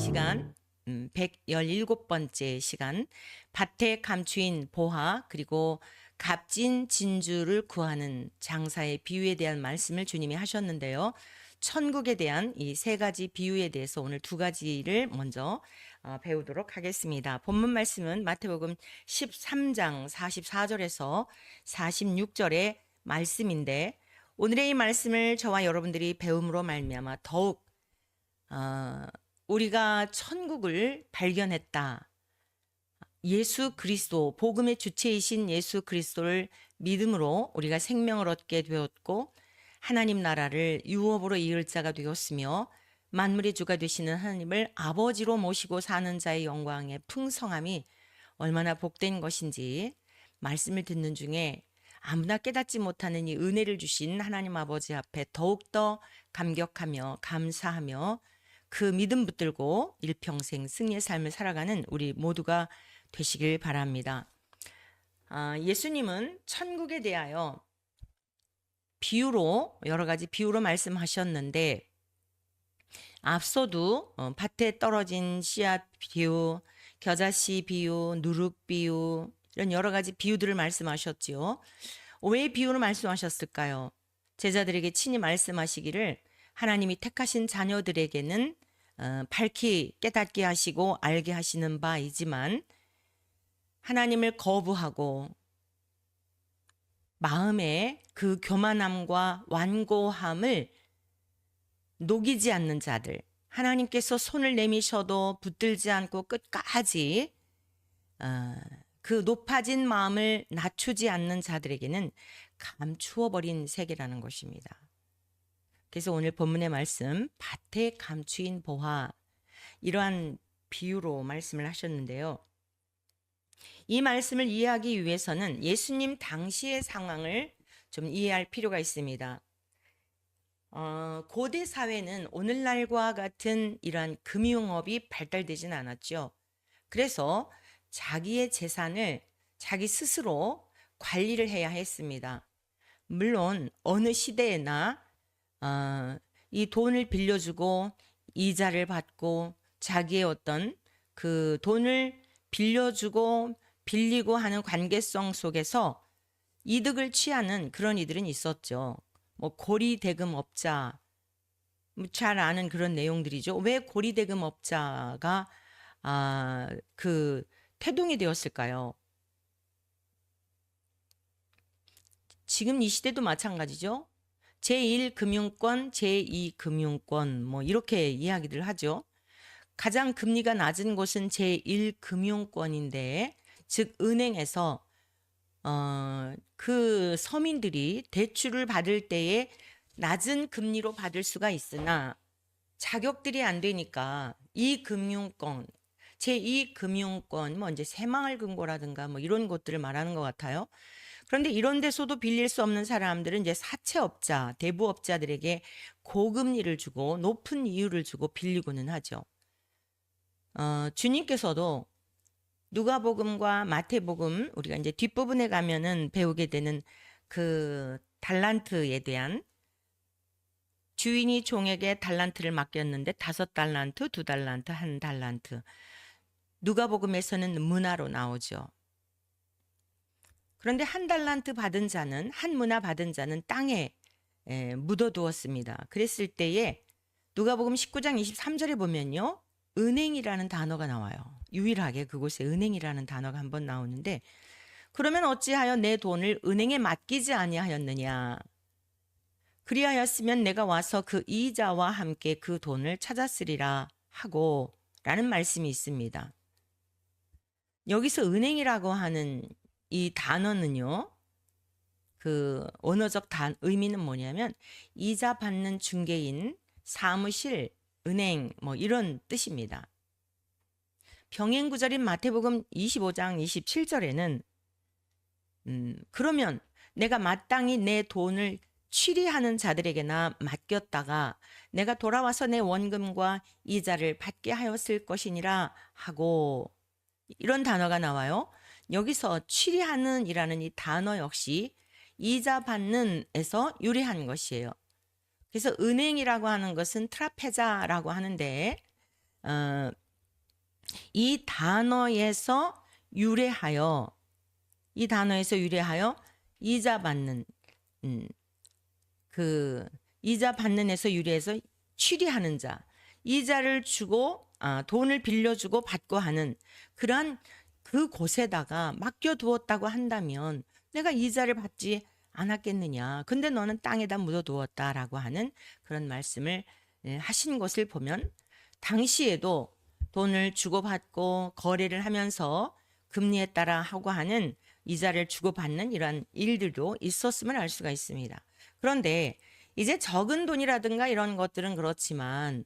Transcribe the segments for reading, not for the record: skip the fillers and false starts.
시간 117번째 시간 밭에 감추인 보화 그리고 값진 진주를 구하는 장사의 비유에 대한 말씀을 주님이 하셨는데요. 천국에 대한 이 세 가지 비유에 대해서 오늘 두 가지를 먼저 배우도록 하겠습니다. 본문 말씀은 마태복음 13장 44절에서 46절의 말씀인데 오늘의 이 말씀을 저와 여러분들이 배움으로 말미암아 더욱 우리가 천국을 발견했다. 예수 그리스도, 복음의 주체이신 예수 그리스도를 믿음으로 우리가 생명을 얻게 되었고 하나님 나라를 유업으로 이을 자가 되었으며 만물의 주가 되시는 하나님을 아버지로 모시고 사는 자의 영광의 풍성함이 얼마나 복된 것인지 말씀을 듣는 중에 아무나 깨닫지 못하는 이 은혜를 주신 하나님 아버지 앞에 더욱더 감격하며 감사하며 그 믿음 붙들고 일평생 승리의 삶을 살아가는 우리 모두가 되시길 바랍니다. 예수님은 천국에 대하여 비유로 여러 가지 비유로 말씀하셨는데 앞서도 밭에 떨어진 씨앗 비유, 겨자씨 비유, 누룩 비유 이런 여러 가지 비유들을 말씀하셨지요. 왜 비유로 말씀하셨을까요? 제자들에게 친히 말씀하시기를 하나님이 택하신 자녀들에게는 밝히 깨닫게 하시고 알게 하시는 바이지만 하나님을 거부하고 마음의 그 교만함과 완고함을 녹이지 않는 자들, 하나님께서 손을 내미셔도 붙들지 않고 끝까지 그 높아진 마음을 낮추지 않는 자들에게는 감추어 버린 세계라는 것입니다. 그래서 오늘 본문의 말씀 밭에 감추인 보화 이러한 비유로 말씀을 하셨는데요. 이 말씀을 이해하기 위해서는 예수님 당시의 상황을 좀 이해할 필요가 있습니다. 고대 사회는 오늘날과 같은 이러한 금융업이 발달되진 않았죠. 그래서 자기의 재산을 자기 스스로 관리를 해야 했습니다. 물론 어느 시대에나 이 돈을 빌려주고 이자를 받고 자기의 어떤 그 돈을 빌려주고 빌리고 하는 관계성 속에서 이득을 취하는 그런 이들은 있었죠. 뭐 고리대금업자, 잘 아는 그런 내용들이죠. 왜 고리대금업자가 그 태동이 되었을까요? 지금 이 시대도 마찬가지죠. 제1금융권, 제2금융권 뭐 이렇게 이야기들 하죠. 가장 금리가 낮은 곳은 제1금융권인데 즉 은행에서 그 서민들이 대출을 받을 때에 낮은 금리로 받을 수가 있으나 자격들이 안 되니까 이 금융권, 제2금융권 뭐 이제 새마을금고라든가 뭐 이런 곳들을 말하는 것 같아요. 그런데 이런 데서도 빌릴 수 없는 사람들은 이제 사채업자, 대부업자들에게 고금리를 주고 높은 이율을 주고 빌리고는 하죠. 주님께서도 누가복음과 마태복음 우리가 이제 뒷부분에 가면은 배우게 되는 그 달란트에 대한 주인이 종에게 달란트를 맡겼는데 5달란트, 2달란트, 1달란트. 누가복음에서는 문화로 나오죠. 그런데 1달란트 받은 자는 한 문화 받은 자는 땅에 묻어두었습니다. 그랬을 때에 누가복음 19장 23절에 보면요. 은행이라는 단어가 나와요. 유일하게 그곳에 은행이라는 단어가 한번 나오는데 그러면 어찌하여 내 돈을 은행에 맡기지 아니하였느냐. 그리하였으면 내가 와서 그 이자와 함께 그 돈을 찾았으리라 하고 라는 말씀이 있습니다. 여기서 은행이라고 하는 이 단어는요. 그 언어적 의미는 뭐냐면 이자 받는 중개인, 사무실, 은행 뭐 이런 뜻입니다. 병행 구절인 마태복음 25장 27절에는 그러면 내가 마땅히 내 돈을 취리하는 자들에게나 맡겼다가 내가 돌아와서 내 원금과 이자를 받게 하였을 것이니라 하고 이런 단어가 나와요. 여기서 취리하는 이라는 이 단어 역시 이자 받는 에서 유래한 것이에요. 그래서 은행이라고 하는 것은 트라페자라고 하는데 어, 이 단어에서 유래하여 이자 받는 그 이자 받는에서 유래해서 취리하는 자, 이자를 주고 돈을 빌려주고 받고 하는 그러한 그 곳에다가 맡겨두었다고 한다면 내가 이자를 받지 않았겠느냐. 근데 너는 땅에다 묻어두었다라고 하는 그런 말씀을 하신 것을 보면 당시에도 돈을 주고받고 거래를 하면서 금리에 따라 하고 하는 이자를 주고받는 이러한 일들도 있었음을 알 수가 있습니다. 그런데 이제 적은 돈이라든가 이런 것들은 그렇지만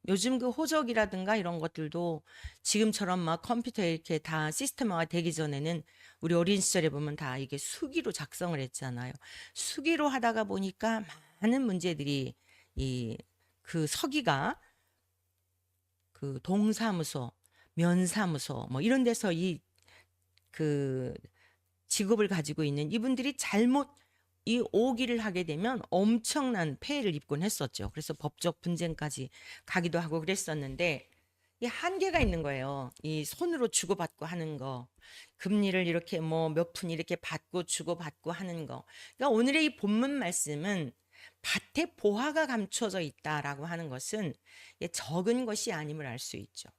요즘 그 호적이라든가 이런 것들도 지금처럼 막 컴퓨터에 이렇게 다 시스템화가 되기 전에는 우리 어린 시절에 보면 다 이게 수기로 작성을 했잖아요. 수기로 하다가 보니까 많은 문제들이 그 서기가 그 동사무소, 면사무소 뭐 이런 데서 그 직업을 가지고 있는 이분들이 잘못 이 오기를 하게 되면 엄청난 폐해를 입곤 했었죠. 그래서 법적 분쟁까지 가기도 하고 그랬었는데 이 한계가 있는 거예요. 이 손으로 주고받고 하는 거. 금리를 이렇게 뭐 몇 푼 이렇게 받고 주고받고 하는 거. 그러니까 오늘의 이 본문 말씀은 밭에 보화가 감춰져 있다라고 하는 것은 적은 것이 아님을 알 수 있죠.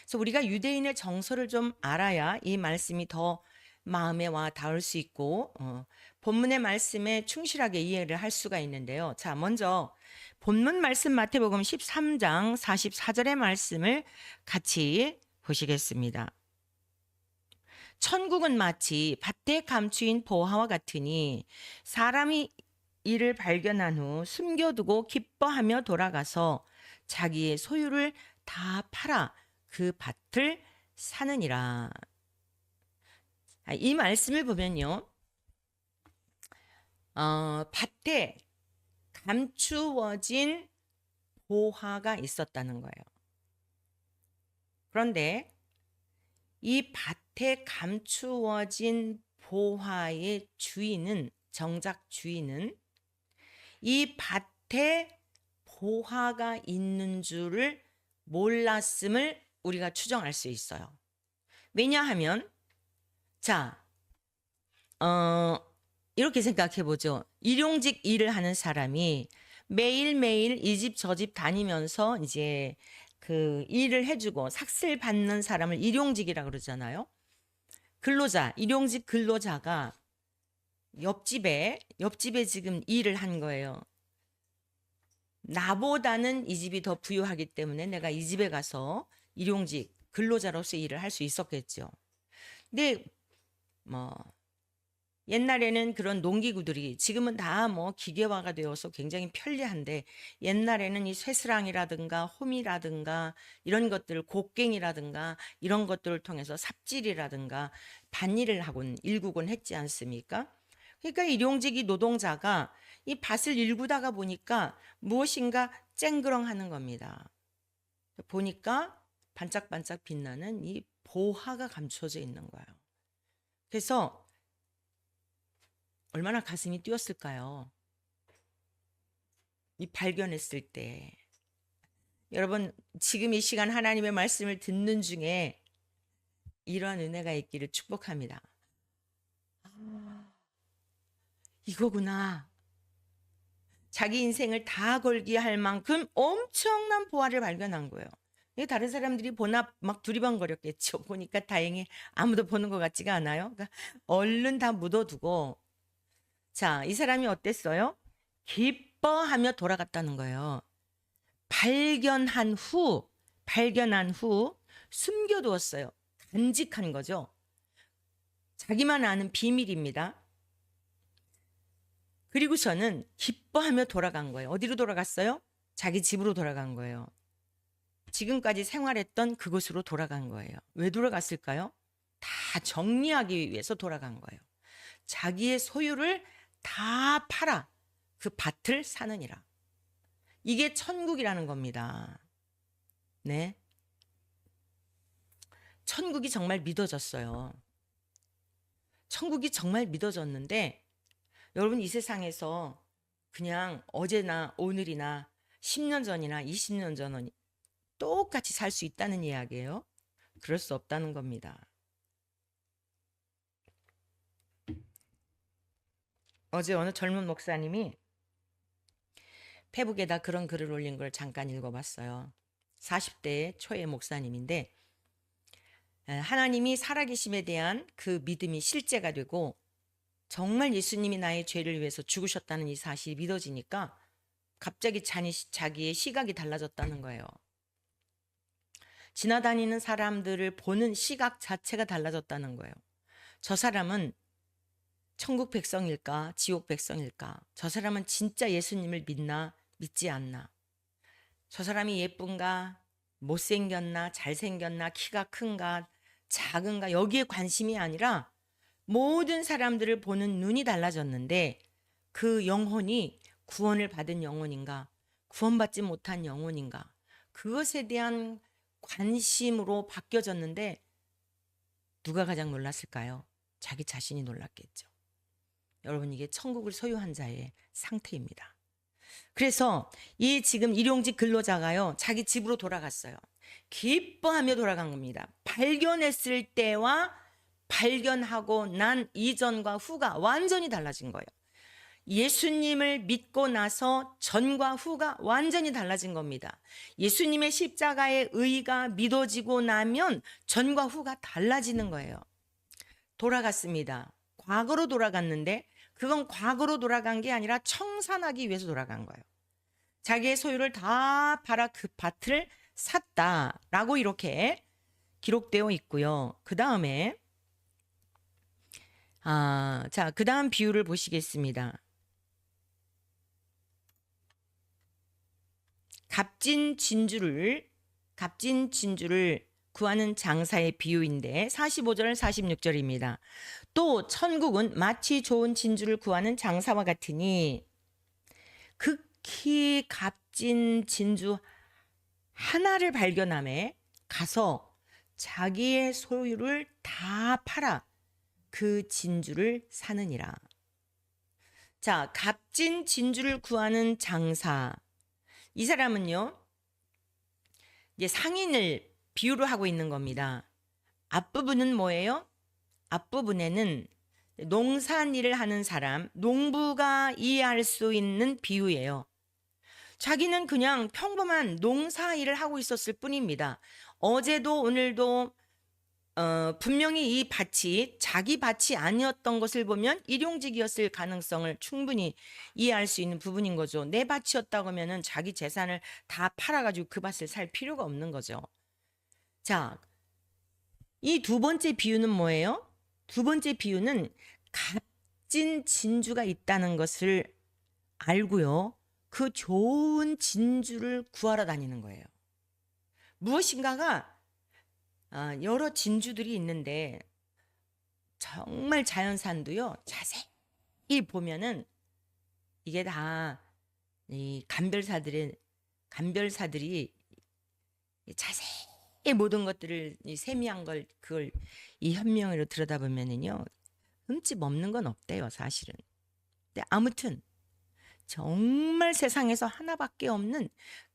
그래서 우리가 유대인의 정서를 좀 알아야 이 말씀이 더 마음에 와 닿을 수 있고 본문의 말씀에 충실하게 이해를 할 수가 있는데요. 자, 먼저 본문 말씀 마태복음 13장 44절의 말씀을 같이 보시겠습니다. 천국은 마치 밭에 감추인 보화와 같으니 사람이 이를 발견한 후 숨겨두고 기뻐하며 돌아가서 자기의 소유를 다 팔아 그 밭을 사느니라. 이 말씀을 보면요. 밭에 감추어진 보화가 있었다는 거예요. 그런데 이 밭에 감추어진 보화의 주인은, 정작 주인은 이 밭에 보화가 있는 줄을 몰랐음을 우리가 추정할 수 있어요. 왜냐하면 자, 이렇게 생각해 보죠. 일용직 일을 하는 사람이 매일매일 이 집 저 집 다니면서 이제 그 일을 해주고 삭슬 받는 사람을 일용직이라고 그러잖아요. 근로자, 일용직 근로자가 옆집에 지금 일을 한 거예요. 나보다는 이 집이 더 부유하기 때문에 내가 이 집에 가서 일용직 근로자로서 일을 할 수 있었겠죠. 근데 뭐 옛날에는 그런 농기구들이 지금은 다 뭐 기계화가 되어서 굉장히 편리한데 옛날에는 이 쇠스랑이라든가 홈이라든가 이런 것들 곡괭이라든가 이런 것들을 통해서 삽질이라든가 밭일을 하곤 일구곤 했지 않습니까? 그러니까 일용직이 노동자가 이 밭을 일구다가 보니까 무엇인가 쨍그렁하는 겁니다. 보니까 반짝반짝 빛나는 이 보화가 감춰져 있는 거예요. 그래서 얼마나 가슴이 뛰었을까요? 이 발견했을 때. 여러분, 지금 이 시간 하나님의 말씀을 듣는 중에 이러한 은혜가 있기를 축복합니다. 이거구나. 자기 인생을 다 걸게 할 만큼 엄청난 보화를 발견한 거예요. 다른 사람들이 보나 막 두리번거렸겠죠. 보니까 다행히 아무도 보는 것 같지가 않아요. 그러니까 얼른 다 묻어두고 자, 이 사람이 어땠어요? 기뻐하며 돌아갔다는 거예요. 발견한 후 숨겨두었어요. 간직한 거죠. 자기만 아는 비밀입니다. 그리고서는 기뻐하며 돌아간 거예요. 어디로 돌아갔어요? 자기 집으로 돌아간 거예요. 지금까지 생활했던 그곳으로 돌아간 거예요. 왜 돌아갔을까요? 다 정리하기 위해서 돌아간 거예요. 자기의 소유를 다 팔아 그 밭을 사느니라. 이게 천국이라는 겁니다. 네. 천국이 정말 믿어졌어요. 천국이 정말 믿어졌는데 여러분 이 세상에서 그냥 어제나 오늘이나 10년 전이나 20년 전은 똑같이 살 수 있다는 이야기예요. 그럴 수 없다는 겁니다. 어제 어느 젊은 목사님이 페북에다 그런 글을 올린 걸 잠깐 읽어봤어요. 40대 초의 목사님인데 하나님이 살아계심에 대한 그 믿음이 실제가 되고 정말 예수님이 나의 죄를 위해서 죽으셨다는 이 사실이 믿어지니까 갑자기 자기의 시각이 달라졌다는 거예요. 지나다니는 사람들을 보는 시각 자체가 달라졌다는 거예요. 저 사람은 천국 백성일까? 지옥 백성일까? 저 사람은 진짜 예수님을 믿나? 믿지 않나? 저 사람이 예쁜가? 못생겼나? 잘생겼나? 키가 큰가? 작은가? 여기에 관심이 아니라 모든 사람들을 보는 눈이 달라졌는데 그 영혼이 구원을 받은 영혼인가? 구원받지 못한 영혼인가? 그것에 대한 관심으로 바뀌어졌는데 누가 가장 놀랐을까요? 자기 자신이 놀랐겠죠. 여러분, 이게 천국을 소유한 자의 상태입니다. 그래서 이 지금 일용직 근로자가요, 자기 집으로 돌아갔어요. 기뻐하며 돌아간 겁니다. 발견했을 때와 발견하고 난 이전과 후가 완전히 달라진 거예요. 예수님을 믿고 나서 전과 후가 완전히 달라진 겁니다. 예수님의 십자가의 의가 믿어지고 나면 전과 후가 달라지는 거예요. 돌아갔습니다. 과거로 돌아갔는데 그건 과거로 돌아간 게 아니라 청산하기 위해서 돌아간 거예요. 자기의 소유를 다 팔아 그 밭을 샀다라고 이렇게 기록되어 있고요. 그 다음에 그 다음 비유를 보시겠습니다. 값진 진주를 구하는 장사의 비유인데 45절 46절입니다. 또 천국은 마치 좋은 진주를 구하는 장사와 같으니 극히 값진 진주 하나를 발견함에 가서 자기의 소유를 다 팔아 그 진주를 사느니라. 자, 값진 진주를 구하는 장사. 이 사람은요, 이제 상인을 비유로 하고 있는 겁니다. 앞부분은 뭐예요? 앞부분에는 농산일을 하는 사람, 농부가 이해할 수 있는 비유예요. 자기는 그냥 평범한 농사일을 하고 있었을 뿐입니다. 어제도 오늘도 분명히 이 밭이 자기 밭이 아니었던 것을 보면 일용직이었을 가능성을 충분히 이해할 수 있는 부분인 거죠. 내 밭이었다고 하면은 자기 재산을 다 팔아가지고 그 밭을 살 필요가 없는 거죠. 자, 이 두 번째 비유는 뭐예요? 두 번째 비유는 값진 진주가 있다는 것을 알고요. 그 좋은 진주를 구하러 다니는 거예요. 무엇인가가 여러 진주들이 있는데 정말 자연산도요, 자세히 보면은 이게 다 이 감별사들이 자세히 모든 것들을 이 세미한 걸 그걸 이 현명으로 들여다보면은요, 흠집 없는 건 없대요, 사실은. 근데 아무튼 정말 세상에서 하나밖에 없는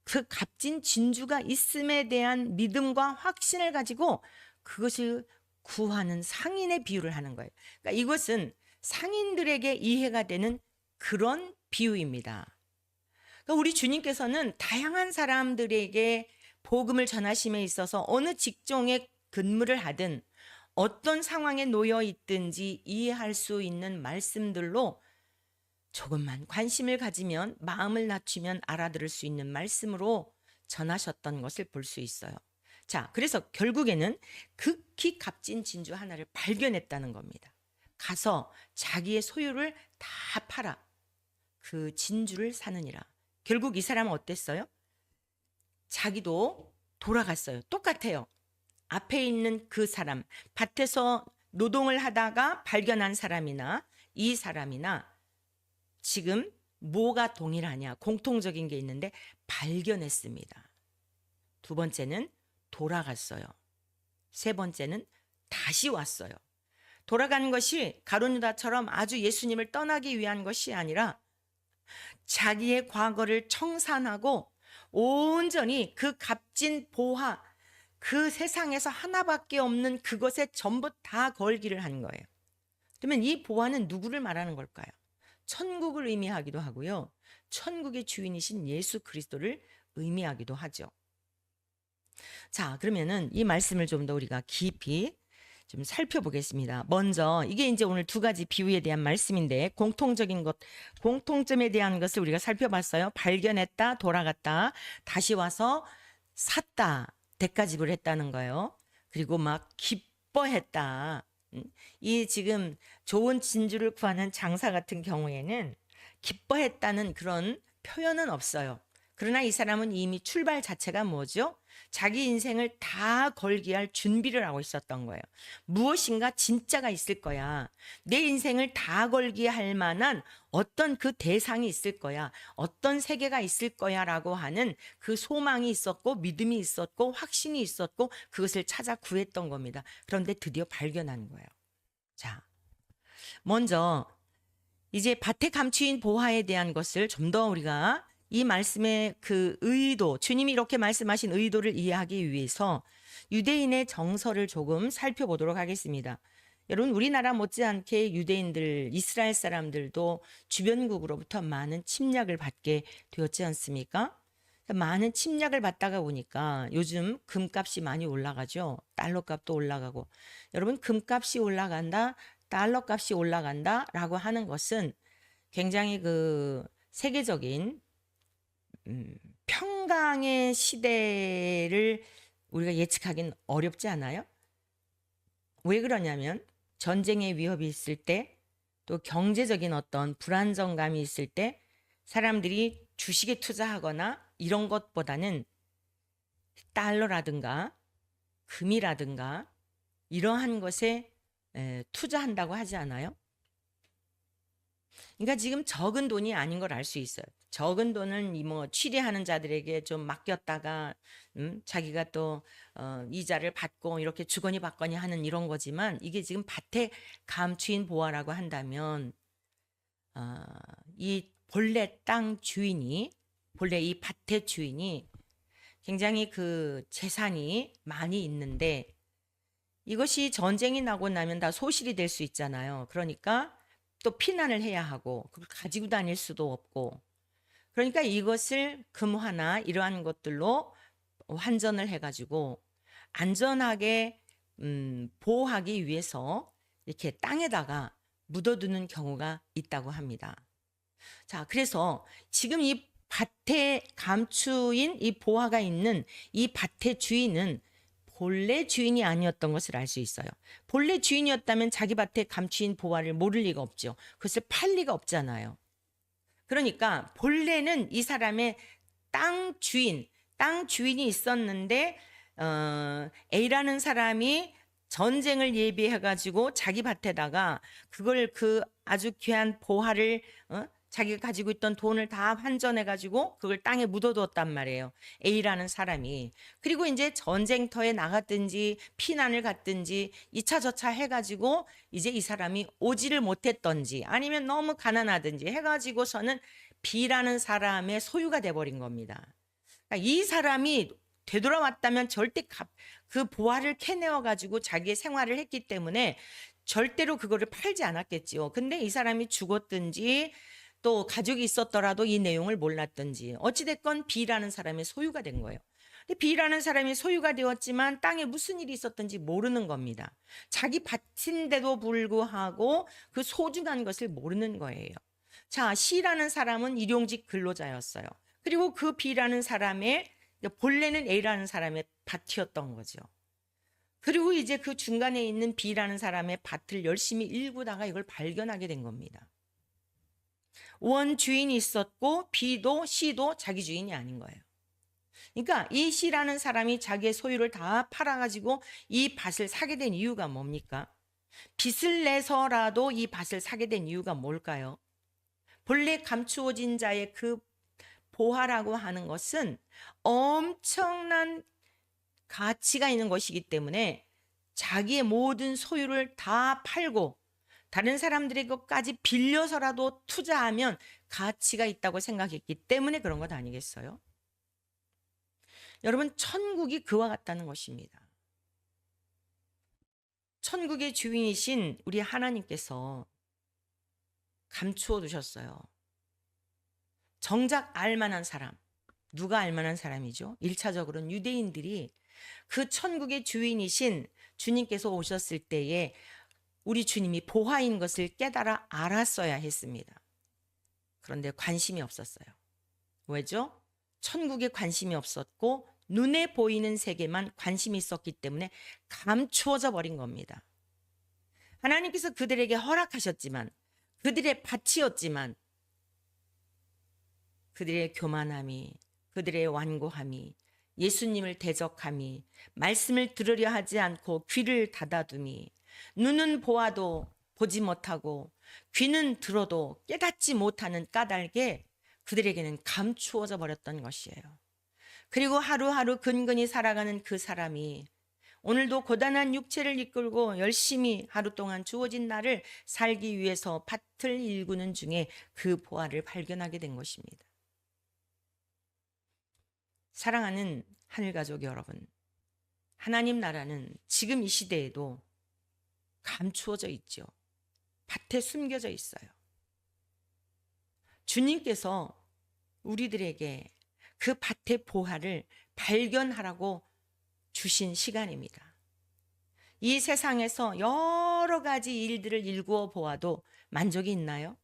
그 값진 진주가 있음에 대한 믿음과 확신을 가지고 그것을 구하는 상인의 비유를 하는 거예요. 그러니까 이것은 상인들에게 이해가 되는 그런 비유입니다. 그러니까 우리 주님께서는 다양한 사람들에게 복음을 전하심에 있어서 어느 직종에 근무를 하든 어떤 상황에 놓여 있든지 이해할 수 있는 말씀들로 조금만 관심을 가지면 마음을 낮추면 알아들을 수 있는 말씀으로 전하셨던 것을 볼 수 있어요. 자, 그래서 결국에는 극히 값진 진주 하나를 발견했다는 겁니다. 가서 자기의 소유를 다 팔아 그 진주를 사느니라. 결국 이 사람은 어땠어요? 자기도 돌아갔어요. 똑같아요. 앞에 있는 그 사람, 밭에서 노동을 하다가 발견한 사람이나 이 사람이나 지금 뭐가 동일하냐? 공통적인 게 있는데 발견했습니다. 두 번째는 돌아갔어요. 세 번째는 다시 왔어요. 돌아가는 것이 가룟 유다처럼 아주 예수님을 떠나기 위한 것이 아니라 자기의 과거를 청산하고 온전히 그 값진 보화, 그 세상에서 하나밖에 없는 그것에 전부 다 걸기를 하는 거예요. 그러면 이 보화는 누구를 말하는 걸까요? 천국을 의미하기도 하고요. 천국의 주인이신 예수 그리스도를 의미하기도 하죠. 자, 그러면은 이 말씀을 좀 더 우리가 깊이 좀 살펴보겠습니다. 먼저 이게 이제 오늘 두 가지 비유에 대한 말씀인데 공통적인 것, 공통점에 대한 것을 우리가 살펴봤어요. 발견했다, 돌아갔다, 다시 와서 샀다, 대가 지불했다는 거예요. 그리고 막 기뻐했다. 이 지금 좋은 진주를 구하는 장사 같은 경우에는 기뻐했다는 그런 표현은 없어요. 그러나 이 사람은 이미 출발 자체가 뭐죠? 자기 인생을 다 걸게 할 준비를 하고 있었던 거예요. 무엇인가 진짜가 있을 거야. 내 인생을 다 걸게 할 만한 어떤 그 대상이 있을 거야. 어떤 세계가 있을 거야 라고 하는 그 소망이 있었고 믿음이 있었고 확신이 있었고 그것을 찾아 구했던 겁니다. 그런데 드디어 발견한 거예요. 자, 먼저 이제 밭에 감추인 보화에 대한 것을 좀 더 우리가 이 말씀의 그 의도, 주님이 이렇게 말씀하신 의도를 이해하기 위해서 유대인의 정서를 조금 살펴보도록 하겠습니다. 여러분, 우리나라 못지않게 유대인들, 이스라엘 사람들도 주변국으로부터 많은 침략을 받게 되었지 않습니까? 많은 침략을 받다가 보니까 요즘 금값이 많이 올라가죠. 달러 값도 올라가고. 여러분, 금값이 올라간다, 달러 값이 올라간다라고 하는 것은 굉장히 그 세계적인 평강의 시대를 우리가 예측하기는 어렵지 않아요? 왜 그러냐면 전쟁의 위협이 있을 때 또 경제적인 어떤 불안정감이 있을 때 사람들이 주식에 투자하거나 이런 것보다는 달러라든가 금이라든가 이러한 것에 투자한다고 하지 않아요? 그러니까 지금 적은 돈이 아닌 걸 알 수 있어요. 적은 돈은 뭐 취리하는 자들에게 좀 맡겼다가 자기가 또 이자를 받고 이렇게 주거니 받거니 하는 이런 거지만 이게 지금 밭에 감추인 보화라고 한다면 이 본래 땅 주인이 본래 이 밭의 주인이 굉장히 그 재산이 많이 있는데 이것이 전쟁이 나고 나면 다 소실이 될 수 있잖아요. 그러니까 또 피난을 해야 하고 그걸 가지고 다닐 수도 없고 그러니까 이것을 금화나 이러한 것들로 환전을 해가지고 안전하게 보호하기 위해서 이렇게 땅에다가 묻어두는 경우가 있다고 합니다. 자, 그래서 지금 이 밭에 감추인 이 보화가 있는 이 밭의 주인은 본래 주인이 아니었던 것을 알 수 있어요. 본래 주인이었다면 자기 밭에 감추인 보화를 모를 리가 없죠. 그것을 팔 리가 없잖아요. 그러니까 본래는 이 사람의 땅 주인이 있었는데 A라는 사람이 전쟁을 예비해 가지고 자기 밭에다가 그걸 그 아주 귀한 보화를 자기가 가지고 있던 돈을 다 환전해 가지고 그걸 땅에 묻어두었단 말이에요. A라는 사람이. 그리고 이제 전쟁터에 나갔든지 피난을 갔든지 이차 저차 해가지고 이제 이 사람이 오지를 못했던지 아니면 너무 가난하든지 해가지고서는 B라는 사람의 소유가 돼버린 겁니다. 그러니까 이 사람이 되돌아왔다면 절대 그 보화를 캐내어 가지고 자기의 생활을 했기 때문에 절대로 그거를 팔지 않았겠지요. 근데 이 사람이 죽었든지 또 가족이 있었더라도 이 내용을 몰랐든지 어찌됐건 B라는 사람의 소유가 된 거예요. 근데 B라는 사람이 소유가 되었지만 땅에 무슨 일이 있었던지 모르는 겁니다. 자기 밭인데도 불구하고 그 소중한 것을 모르는 거예요. 자, C라는 사람은 일용직 근로자였어요. 그리고 그 B라는 사람의 본래는 A라는 사람의 밭이었던 거죠. 그리고 이제 그 중간에 있는 B라는 사람의 밭을 열심히 일구다가 이걸 발견하게 된 겁니다. 원 주인이 있었고 B도 C도 자기 주인이 아닌 거예요. 그러니까 이 C라는 사람이 자기의 소유를 다 팔아가지고 이 밭을 사게 된 이유가 뭡니까? 빚을 내서라도 이 밭을 사게 된 이유가 뭘까요? 본래 감추어진 자의 그 보화라고 하는 것은 엄청난 가치가 있는 것이기 때문에 자기의 모든 소유를 다 팔고 다른 사람들의 것까지 빌려서라도 투자하면 가치가 있다고 생각했기 때문에 그런 것 아니겠어요? 여러분, 천국이 그와 같다는 것입니다. 천국의 주인이신 우리 하나님께서 감추어 두셨어요. 정작 알만한 사람, 누가 알만한 사람이죠? 1차적으로는 유대인들이 그 천국의 주인이신 주님께서 오셨을 때에 우리 주님이 보화인 것을 깨달아 알았어야 했습니다. 그런데 관심이 없었어요. 왜죠? 천국에 관심이 없었고 눈에 보이는 세계만 관심이 있었기 때문에 감추어져 버린 겁니다. 하나님께서 그들에게 허락하셨지만, 그들의 밭이었지만, 그들의 교만함이, 그들의 완고함이, 예수님을 대적함이, 말씀을 들으려 하지 않고 귀를 닫아둠이, 눈은 보아도 보지 못하고 귀는 들어도 깨닫지 못하는 까닭에 그들에게는 감추어져 버렸던 것이에요. 그리고 하루하루 근근히 살아가는 그 사람이 오늘도 고단한 육체를 이끌고 열심히 하루 동안 주어진 날을 살기 위해서 밭을 일구는 중에 그 보화를 발견하게 된 것입니다. 사랑하는 하늘가족 여러분, 하나님 나라는 지금 이 시대에도 감추어져 있죠. 밭에 숨겨져 있어요. 주님께서 우리들에게 그 밭의 보화를 발견하라고 주신 시간입니다. 이 세상에서 여러 가지 일들을 일구어 보아도 만족이 있나요?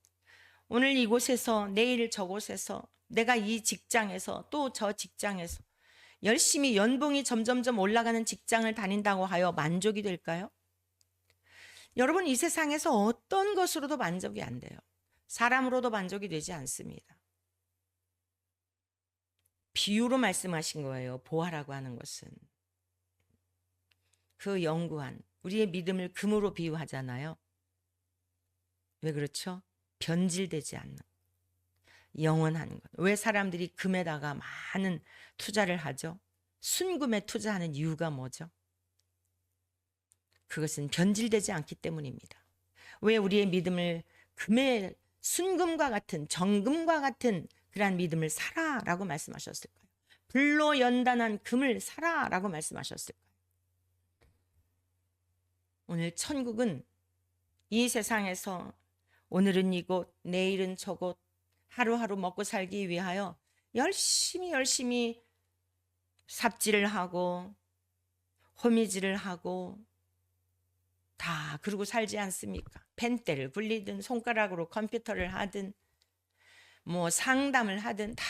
오늘 이곳에서, 내일 저곳에서, 내가 이 직장에서, 또 저 직장에서 열심히 연봉이 점점점 올라가는 직장을 다닌다고 하여 만족이 될까요? 여러분, 이 세상에서 어떤 것으로도 만족이 안 돼요. 사람으로도 만족이 되지 않습니다. 비유로 말씀하신 거예요. 보화라고 하는 것은. 그 영구한 우리의 믿음을 금으로 비유하잖아요. 왜 그렇죠? 변질되지 않는 영원한 것. 왜 사람들이 금에다가 많은 투자를 하죠? 순금에 투자하는 이유가 뭐죠? 그것은 변질되지 않기 때문입니다. 왜 우리의 믿음을 금의 순금과 같은, 정금과 같은 그러한 믿음을 사라라고 말씀하셨을까요? 불로 연단한 금을 사라라고 말씀하셨을까요? 오늘 천국은 이 세상에서 오늘은 이곳, 내일은 저곳, 하루하루 먹고 살기 위하여 열심히 삽질을 하고 호미질을 하고 다 그러고 살지 않습니까? 펜대를 굴리든 손가락으로 컴퓨터를 하든 뭐 상담을 하든 다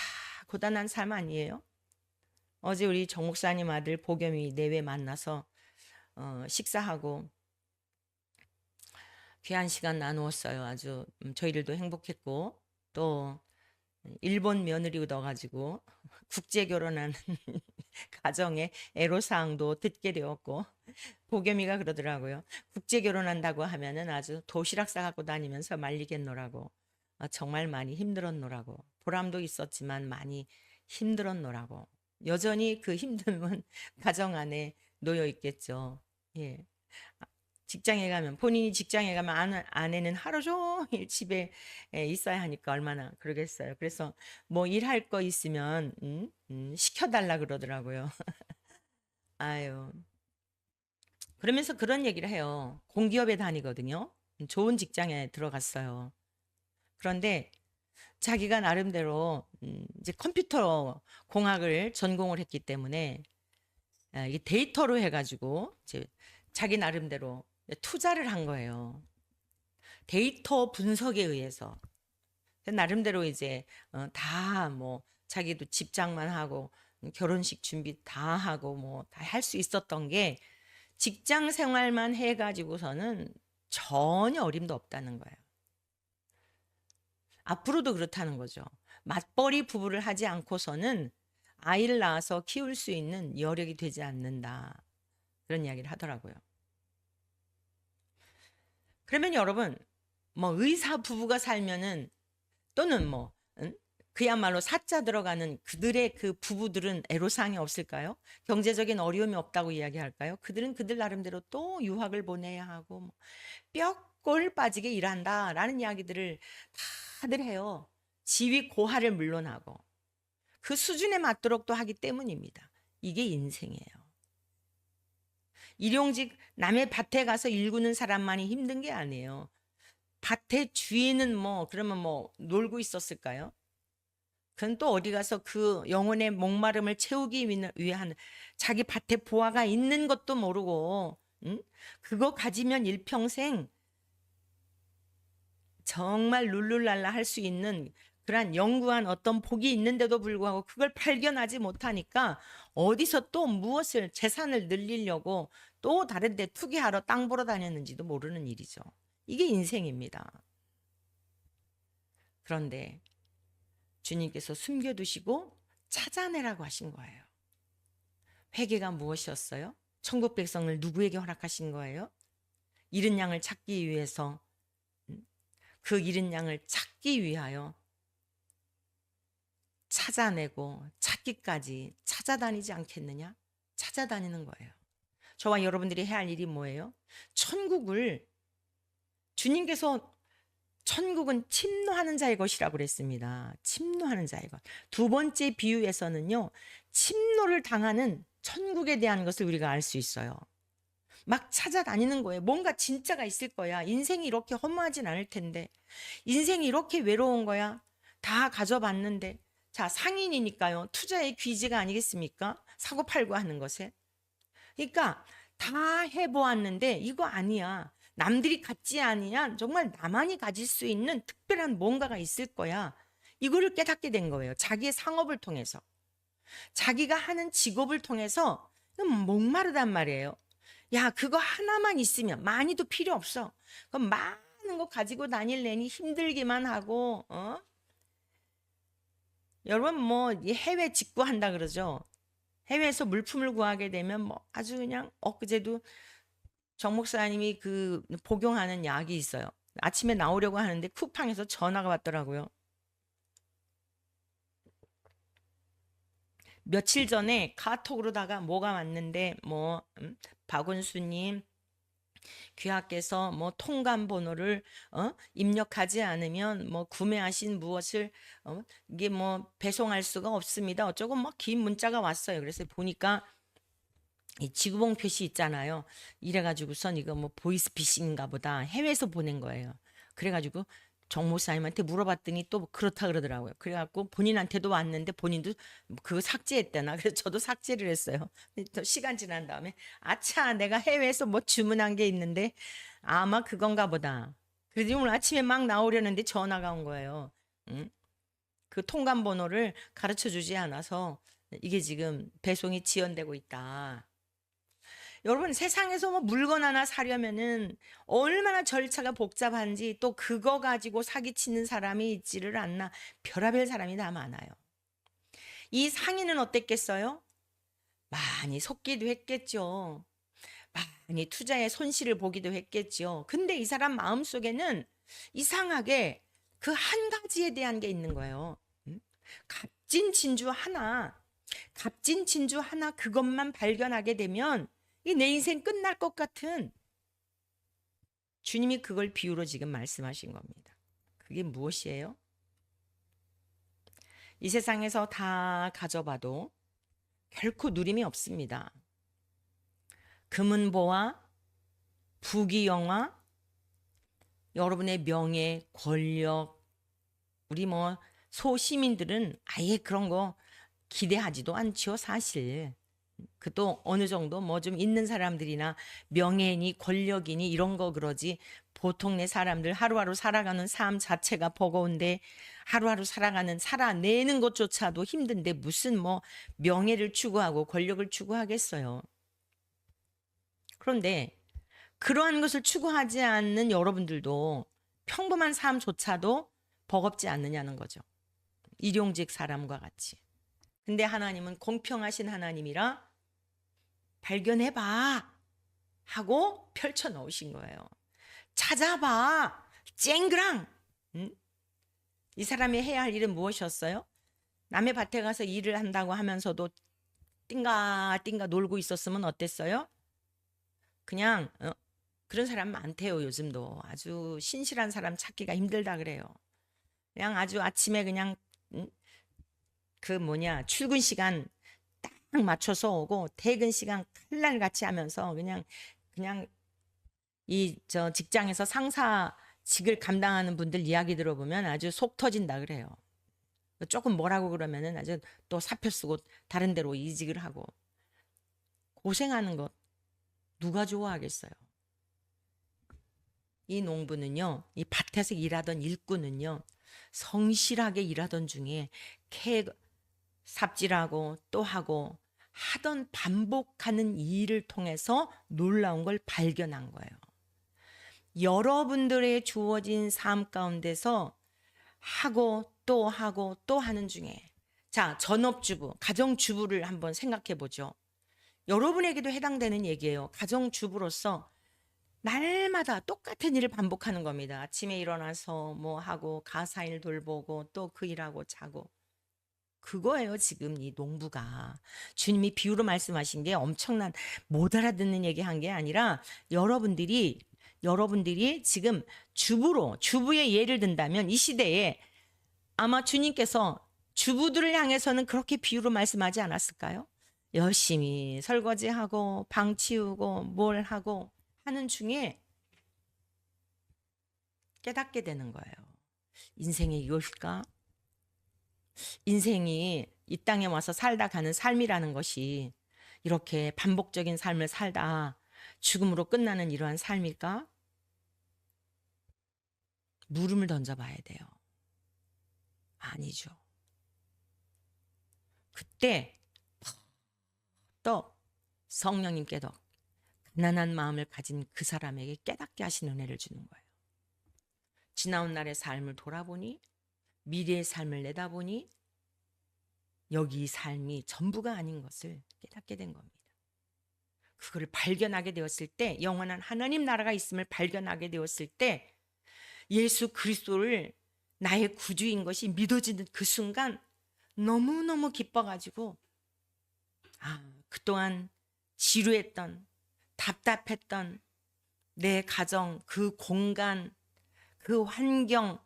고단한 삶 아니에요? 어제 우리 정 목사님 아들 보겸이 내외 만나서 식사하고 귀한 시간 나누었어요. 아주 저희들도 행복했고, 또 일본 며느리 얻어가지고 국제 결혼한 가정의 애로사항도 듣게 되었고, 보겸이가 그러더라고요. 국제 결혼한다고 하면은 아주 도시락 싸갖고 다니면서 말리겠노라고. 정말 많이 힘들었노라고. 보람도 있었지만 많이 힘들었노라고. 여전히 그 힘듦은 가정 안에 놓여 있겠죠. 예. 직장에 가면, 본인이 직장에 가면 아내는 하루 종일 집에 있어야 하니까 얼마나 그러겠어요. 그래서 뭐 일할 거 있으면 시켜달라 그러더라고요. 아유. 그러면서 그런 얘기를 해요. 공기업에 다니거든요. 좋은 직장에 들어갔어요. 그런데 자기가 나름대로 이제 컴퓨터 공학을 전공을 했기 때문에 이게 데이터로 해가지고 이제 자기 나름대로 투자를 한 거예요. 데이터 분석에 의해서 나름대로 이제 다 뭐 자기도 집장만 하고 결혼식 준비 다 하고 뭐 다 할 수 있었던 게 직장 생활만 해가지고서는 전혀 어림도 없다는 거예요. 앞으로도 그렇다는 거죠. 맞벌이 부부를 하지 않고서는 아이를 낳아서 키울 수 있는 여력이 되지 않는다. 그런 이야기를 하더라고요. 그러면 여러분, 뭐 의사 부부가 살면은 또는 뭐 그야말로 사자 들어가는 그들의 그 부부들은 애로사항이 없을까요? 경제적인 어려움이 없다고 이야기할까요? 그들은 그들 나름대로 또 유학을 보내야 하고 뭐 뼈골 빠지게 일한다라는 이야기들을 다들 해요. 지위 고하를 물론하고 그 수준에 맞도록 또 하기 때문입니다. 이게 인생이에요. 일용직 남의 밭에 가서 일구는 사람만이 힘든 게 아니에요. 밭의 주인은 뭐 그러면 뭐 놀고 있었을까요? 그건 또 어디 가서 그 영혼의 목마름을 채우기 위한 자기 밭에 보화가 있는 것도 모르고, 응? 그거 가지면 일평생 정말 룰루랄라 할 수 있는 그러한 영구한 어떤 복이 있는데도 불구하고 그걸 발견하지 못하니까 어디서 또 무엇을 재산을 늘리려고 또 다른 데 투기하러 땅 보러 다녔는지도 모르는 일이죠. 이게 인생입니다. 그런데 주님께서 숨겨두시고 찾아내라고 하신 거예요. 회개가 무엇이었어요? 천국 백성을 누구에게 허락하신 거예요? 잃은 양을 찾기 위해서, 그 잃은 양을 찾기 위하여 찾아내고 찾기까지 찾아다니지 않겠느냐? 찾아다니는 거예요. 저와 여러분들이 해야 할 일이 뭐예요? 천국을 주님께서 천국은 침노하는 자의 것이라고 그랬습니다. 침노하는 자의 것. 두 번째 비유에서는요, 침노를 당하는 천국에 대한 것을 우리가 알 수 있어요. 막 찾아다니는 거예요. 뭔가 진짜가 있을 거야. 인생이 이렇게 허무하진 않을 텐데. 인생이 이렇게 외로운 거야. 다 가져봤는데. 자, 상인이니까요. 투자의 귀지가 아니겠습니까? 사고 팔고 하는 것에. 그러니까 다 해보았는데 이거 아니야. 남들이 갖지 아니야. 정말 나만이 가질 수 있는 특별한 뭔가가 있을 거야. 이거를 깨닫게 된 거예요. 자기의 상업을 통해서. 자기가 하는 직업을 통해서 목마르단 말이에요. 야, 그거 하나만 있으면 많이도 필요 없어. 그럼 많은 거 가지고 다닐래니 힘들기만 하고, 여러분 뭐 해외 직구한다 그러죠. 해외에서 물품을 구하게 되면 뭐 아주 그냥 엊그제도 정 목사님이 그 복용하는 약이 있어요. 아침에 나오려고 하는데 쿠팡에서 전화가 왔더라고요. 며칠 전에 카톡으로다가 뭐가 왔는데 뭐 박은수님 귀하께서 뭐 통관 번호를 입력하지 않으면 뭐 구매하신 무엇을 이게 뭐 배송할 수가 없습니다. 어쩌고 뭐 긴 문자가 왔어요. 그래서 보니까 이 지구본 표시 있잖아요. 이래가지고선 이거 뭐 보이스피싱인가 보다 해외에서 보낸 거예요. 그래가지고 정 목사님한테 물어봤더니 또 그렇다 그러더라고요. 그래갖고 본인한테도 왔는데 본인도 그거 삭제했대나. 그래서 저도 삭제를 했어요. 또 시간 지난 다음에 아차 내가 해외에서 뭐 주문한 게 있는데 아마 그건가 보다. 그래서 오늘 아침에 막 나오려는데 전화가 온 거예요. 응? 그 통관 번호를 가르쳐 주지 않아서 이게 지금 배송이 지연되고 있다. 여러분 세상에서 뭐 물건 하나 사려면은 얼마나 절차가 복잡한지 또 그거 가지고 사기치는 사람이 있지를 않나. 별의별 사람이 다 많아요. 이 상인은 어땠겠어요? 많이 속기도 했겠죠. 많이 투자에 손실을 보기도 했겠죠. 근데 이 사람 마음속에는 이상하게 그 한 가지에 대한 게 있는 거예요. 값진 진주 하나, 값진 진주 하나 그것만 발견하게 되면 이 내 인생 끝날 것 같은 주님이 그걸 비유로 지금 말씀하신 겁니다. 그게 무엇이에요? 이 세상에서 다 가져봐도 결코 누림이 없습니다. 금은보화, 부귀영화, 여러분의 명예, 권력, 우리 뭐 소시민들은 아예 그런 거 기대하지도 않죠, 사실. 그도 어느 정도 뭐 좀 있는 사람들이나 명예니 권력이니 이런 거 그러지 보통 내 사람들 하루하루 살아가는 삶 자체가 버거운데 하루하루 살아내는 것조차도 힘든데 무슨 뭐 명예를 추구하고 권력을 추구하겠어요. 그런데 그러한 것을 추구하지 않는 여러분들도 평범한 삶조차도 버겁지 않느냐는 거죠. 일용직 사람과 같이. 근데 하나님은 공평하신 하나님이라 발견해봐 하고 펼쳐 놓으신 거예요. 찾아봐. 쨍그랑. 이 사람이 해야 할 일은 무엇이었어요? 남의 밭에 가서 일을 한다고 하면서도 띵가띵가 놀고 있었으면 어땠어요? 그냥 그런 사람 많대요. 요즘도 아주 신실한 사람 찾기가 힘들다 그래요. 그냥 아주 아침에 그냥 그 뭐냐 출근 시간 딱 맞춰서 오고 퇴근 시간 칼날같이 하면서 그냥 이 저 직장에서 상사직을 감당하는 분들 이야기 들어보면 아주 속 터진다 그래요. 조금 뭐라고 그러면은 아주 또 사표 쓰고 다른 데로 이직을 하고 고생하는 것 누가 좋아하겠어요? 이 농부는요, 이 밭에서 일하던 일꾼은요, 성실하게 일하던 중에 캐 삽질하고 또 하고 하던 반복하는 이 일을 통해서 놀라운 걸 발견한 거예요. 여러분들의 주어진 삶 가운데서 하고 또 하고 또 하는 중에 자, 전업주부, 가정주부를 한번 생각해 보죠. 여러분에게도 해당되는 얘기예요. 가정주부로서 날마다 똑같은 일을 반복하는 겁니다. 아침에 일어나서 뭐 하고 가사일 돌보고 또 그 일하고 자고. 그거예요, 지금 이 농부가. 주님이 비유로 말씀하신 게 엄청난 못 알아듣는 얘기 한 게 아니라 여러분들이 지금 주부의 예를 든다면 이 시대에 아마 주님께서 주부들을 향해서는 그렇게 비유로 말씀하지 않았을까요? 열심히 설거지하고 방 치우고 뭘 하고 하는 중에 깨닫게 되는 거예요. 인생이 이것일까? 인생이 이 땅에 와서 살다 가는 삶이라는 것이 이렇게 반복적인 삶을 살다 죽음으로 끝나는 이러한 삶일까? 물음을 던져봐야 돼요. 아니죠. 그때 또 성령님께서 가난한 마음을 가진 그 사람에게 깨닫게 하신 은혜를 주는 거예요. 지나온 날의 삶을 돌아보니 미래의 삶을 내다보니 여기 이 삶이 전부가 아닌 것을 깨닫게 된 겁니다. 그거를 발견하게 되었을 때 영원한 하나님 나라가 있음을 발견하게 되었을 때 예수 그리스도를 나의 구주인 것이 믿어지는 그 순간 너무너무 기뻐가지고 그동안 지루했던 답답했던 내 가정, 그 공간, 그 환경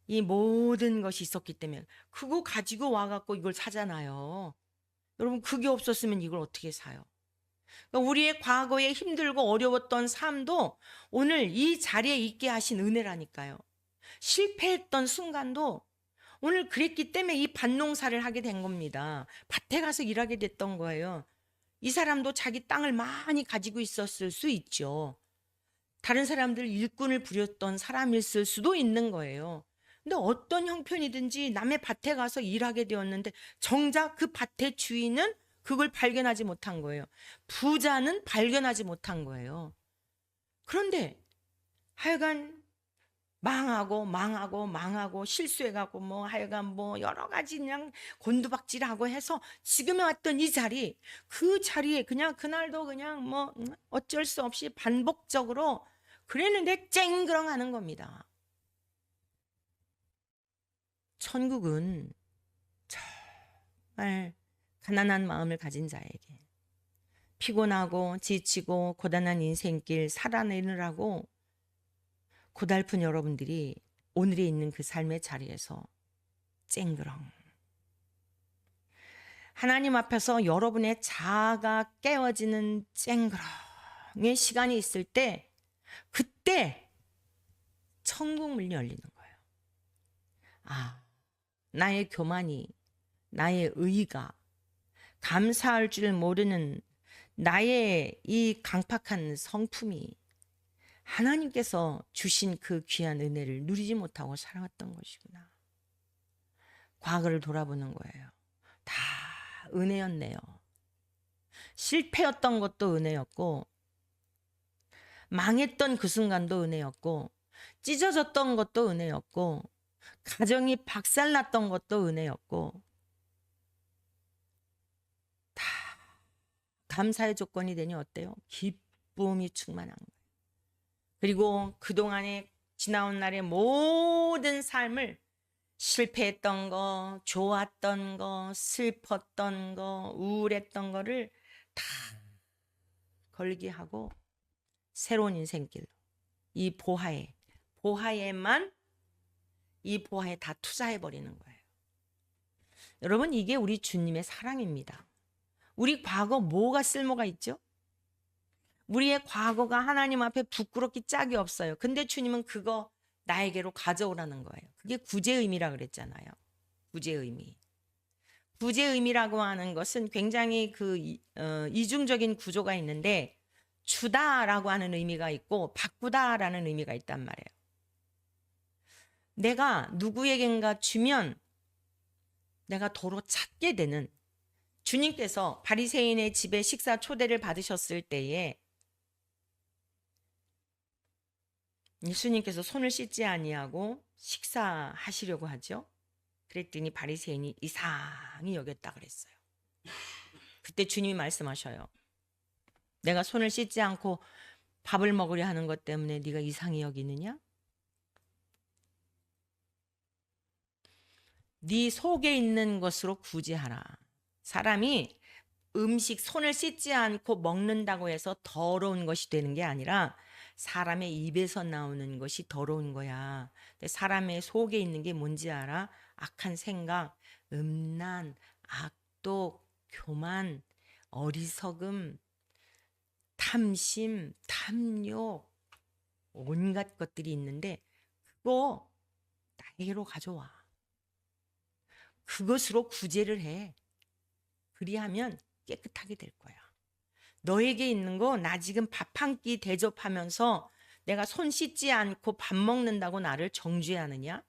이 모든 것이 있었기 때문에 그거 가지고 와갖고 이걸 사잖아요. 여러분 그게 없었으면 이걸 어떻게 사요? 그러니까 우리의 과거에 힘들고 어려웠던 삶도 오늘 이 자리에 있게 하신 은혜라니까요. 실패했던 순간도 오늘 그랬기 때문에 이 밭농사를 하게 된 겁니다. 밭에 가서 일하게 됐던 거예요. 이 사람도 자기 땅을 많이 가지고 있었을 수 있죠. 다른 사람들 일꾼을 부렸던 사람일을 수도 있는 거예요. 근데 어떤 형편이든지 남의 밭에 가서 일하게 되었는데 정작 그 밭의 주인은 그걸 발견하지 못한 거예요. 부자는 발견하지 못한 거예요. 그런데 하여간 망하고 실수해가고 뭐 하여간 뭐 여러 가지 그냥 곤두박질하고 해서 지금에 왔던 이 자리 그 자리에 그냥 그날도 그냥 뭐 어쩔 수 없이 반복적으로 그랬는데 쨍그렁 하는 겁니다. 천국은 정말 가난한 마음을 가진 자에게 피곤하고 지치고 고단한 인생길 살아내느라고 고달픈 여러분들이 오늘에 있는 그 삶의 자리에서 쨍그렁 하나님 앞에서 여러분의 자아가 깨어지는 쨍그렁의 시간이 있을 때 그때 천국 문이 열리는 거예요. 나의 교만이 나의 의가 감사할 줄 모르는 나의 이 강팍한 성품이 하나님께서 주신 그 귀한 은혜를 누리지 못하고 살아왔던 것이구나. 과거를 돌아보는 거예요. 다 은혜였네요. 실패였던 것도 은혜였고 망했던 그 순간도 은혜였고 찢어졌던 것도 은혜였고 가정이 박살났던 것도 은혜였고 다 감사의 조건이 되니 어때요? 기쁨이 충만한 거예요. 그리고 그동안에 지나온 날의 모든 삶을 실패했던 거, 좋았던 거, 슬펐던 거, 우울했던 거를 다 걸게 하고 새로운 인생길로 이 보화에만 이 보화에 다 투자해버리는 거예요. 여러분, 이게 우리 주님의 사랑입니다. 우리 과거 뭐가 쓸모가 있죠? 우리의 과거가 하나님 앞에 부끄럽기 짝이 없어요. 근데 주님은 그거 나에게로 가져오라는 거예요. 그게 구제 의미라 그랬잖아요. 구제 의미. 구제 의미라고 하는 것은 굉장히 이중적인 구조가 있는데, 주다라고 하는 의미가 있고 바꾸다라는 의미가 있단 말이에요. 내가 누구에겐가 주면 내가 도로 찾게 되는, 주님께서 바리새인의 집에 식사 초대를 받으셨을 때에 예수님께서 손을 씻지 아니하고 식사하시려고 하죠. 그랬더니 바리새인이 이상히 여겼다 그랬어요. 그때 주님이 말씀하셔요. 내가 손을 씻지 않고 밥을 먹으려 하는 것 때문에 네가 이상히 여기느냐? 네 속에 있는 것으로 구제하라. 사람이 음식 손을 씻지 않고 먹는다고 해서 더러운 것이 되는 게 아니라 사람의 입에서 나오는 것이 더러운 거야. 근데 사람의 속에 있는 게 뭔지 알아? 악한 생각, 음란, 악독, 교만, 어리석음, 탐심, 탐욕, 온갖 것들이 있는데 그거 나에게로 가져와. 그것으로 구제를 해. 그리하면 깨끗하게 될 거야. 너에게 있는 거, 나 지금 밥 한 끼 대접하면서 내가 손 씻지 않고 밥 먹는다고 나를 정죄하느냐?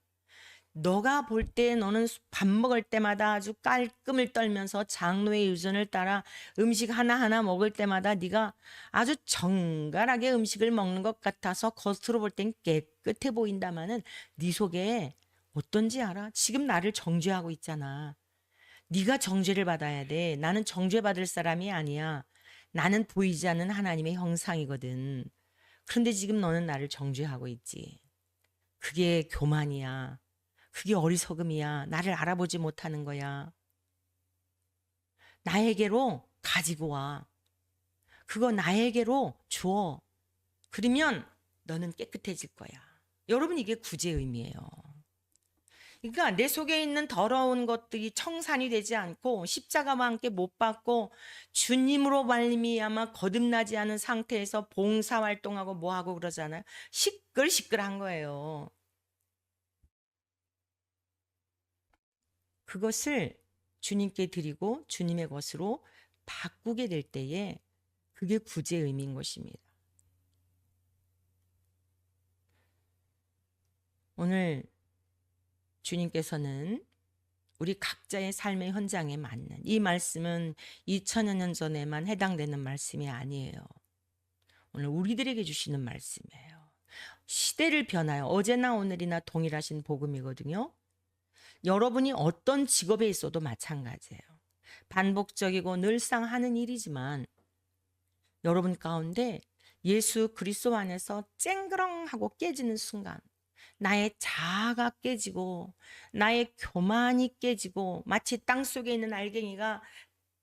너가 볼 때 너는 밥 먹을 때마다 아주 깔끔을 떨면서 장로의 유전을 따라 음식 하나하나 먹을 때마다 네가 아주 정갈하게 음식을 먹는 것 같아서 겉으로 볼 땐 깨끗해 보인다마는 네 속에 어떤지 알아? 지금 나를 정죄하고 있잖아. 네가 정죄를 받아야 돼. 나는 정죄받을 사람이 아니야. 나는 보이지 않는 하나님의 형상이거든. 그런데 지금 너는 나를 정죄하고 있지. 그게 교만이야. 그게 어리석음이야. 나를 알아보지 못하는 거야. 나에게로 가지고 와. 그거 나에게로 줘. 그러면 너는 깨끗해질 거야. 여러분, 이게 구제 의미예요. 그러니까 내 속에 있는 더러운 것들이 청산이 되지 않고 십자가와 함께 못 박고 주님으로 말미암아 거듭나지 않은 상태에서 봉사활동하고 뭐하고 그러잖아요. 시끌시끌한 거예요. 그것을 주님께 드리고 주님의 것으로 바꾸게 될 때에 그게 구제 의미인 것입니다. 오늘 주님께서는 우리 각자의 삶의 현장에 맞는, 이 말씀은 2000여 년 전에만 해당되는 말씀이 아니에요. 오늘 우리들에게 주시는 말씀이에요. 시대를 변하여 어제나 오늘이나 동일하신 복음이거든요. 여러분이 어떤 직업에 있어도 마찬가지예요. 반복적이고 늘상 하는 일이지만 여러분 가운데 예수 그리스도 안에서 쨍그렁하고 깨지는 순간, 나의 자아가 깨지고 나의 교만이 깨지고 마치 땅속에 있는 알갱이가